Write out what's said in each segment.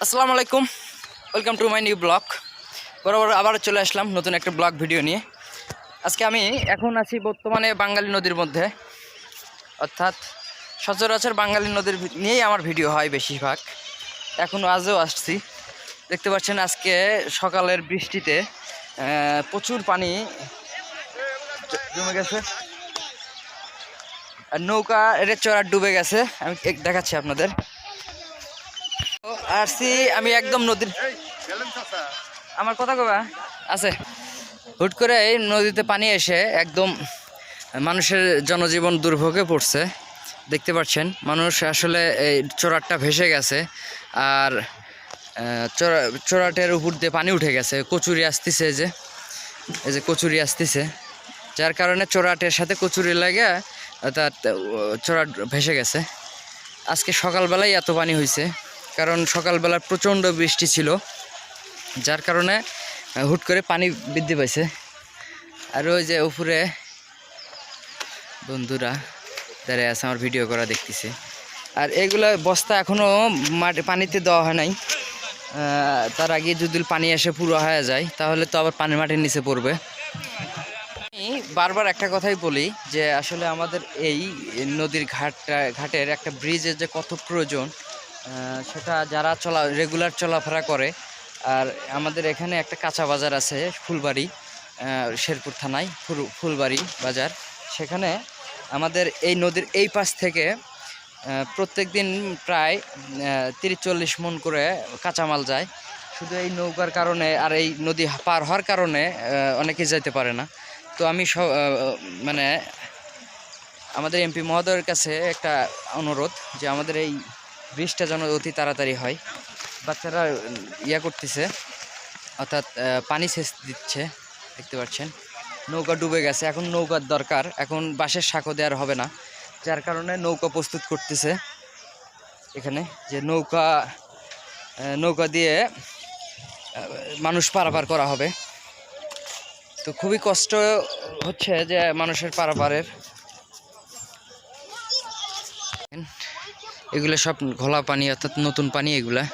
আসসালামু আলাইকুম, welcome to my new blog. বরাবর আবার চলে আসলাম নতুন একটা ব্লগ ভিডিও নিয়ে। আজকে আমি এখন আছি বর্তমানে বাঙালি নদীর মধ্যে, অর্থাৎ সচরাচর বাঙালি নদীর নিয়েই আমার ভিডিও হয় বেশিরভাগ। এখনও আজও আসছি, দেখতে পাচ্ছেন আজকে সকালের বৃষ্টিতে প্রচুর পানি জমে গেছে আর নৌকা এটা চড়ার ডুবে গেছে। আমি দেখাচ্ছি আপনাদের। আসছি আমি একদম নদীর, আমার কথা কবা আছে। হুট করে এই নদীতে পানি এসে একদম মানুষের জনজীবন দুর্ভোগে পড়ছে। দেখতে পাচ্ছেন মানুষ আসলে এই চোরাটটা ভেসে গেছে আর চোরাটের উপর দিয়ে পানি উঠে গেছে। কচুরি আসতেছে, এই যে কচুরি আসতেছে, যার কারণে চোরাটের সাথে কচুরি লাগে অর্থাৎ চোরাট ভেসে গেছে। আজকে সকালবেলায় এত পানি হয়েছে, কারণ সকালবেলা প্রচণ্ড বৃষ্টি ছিল, যার কারণে হুট করে পানি বৃদ্ধি পাইছে। আর ওই যে উপরে বন্ধুরা দাঁড়িয়ে আছে, আমার ভিডিও করা দেখতেছে। আর এগুলো বস্তা এখনও পানিতে দেওয়া হয় নাই। তার আগে যদি পানি এসে পুরো হয়ে যায় তাহলে তো আবার পানি মাটির নিচে পড়বে। আমি বারবার একটা কথাই বলি যে আসলে আমাদের এই নদীর ঘাটের একটা ব্রিজের যে কত প্রয়োজন, সেটা যারা রেগুলার চলাফেরা করে। আর আমাদের এখানে একটা কাঁচা বাজার আছে ফুলবাড়ি, শেরপুর থানায় ফুলবাড়ি বাজার। সেখানে আমাদের এই নদীর এই পাশ থেকে প্রত্যেক দিন প্রায় 30-40 মণ করে কাঁচামাল যায়। শুধু এই নৌকার কারণে আর এই নদী পার হওয়ার কারণে অনেকে যেতে পারে না। তো আমি মানে আমাদের এমপি মহোদয়ের কাছে একটা অনুরোধ যে আমাদের এই ব্রিজটা যেন অতি তাড়াতাড়ি হয়। বাচ্চারা করতেছে, অর্থাৎ পানি সেচ দিচ্ছে, দেখতে পাচ্ছেন। নৌকা ডুবে গেছে, এখন নৌকার দরকার, এখন বাঁশের সাঁকো দেওয়ার হবে না, যার কারণে নৌকা প্রস্তুত করতেছে এখানে, যে নৌকা দিয়ে মানুষ পারাপার করা হবে। তো খুবই কষ্ট হচ্ছে যে মানুষের পারাপারের। এগুলো সব ঘোলা পানি, অর্থাৎ নতুন পানি। এগুলা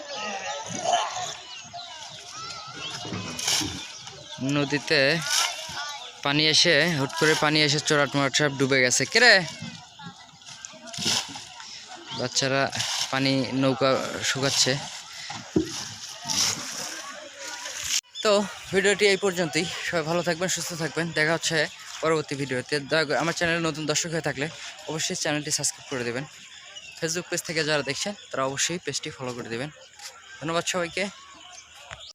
নদীতে পানি এসে হুট করে পানি এসে চোরাট মোরাট সব ডুবে গেছে। কেরে বাচ্চারা পানি নৌকা শুকাচ্ছে। তো ভিডিওটি এই পর্যন্তই। সবাই ভালো থাকবেন, সুস্থ থাকবেন। দেখা হচ্ছে পরবর্তী ভিডিওতে। আমার চ্যানেলে নতুন দর্শক হয়ে থাকলে অবশ্যই চ্যানেলটি সাবস্ক্রাইব করে দেবেন। ফেসবুক পেজ থেকে যারা দেখছেন তারা অবশ্যই পেজটি ফলো করে দেবেন। ধন্যবাদ সবাইকে।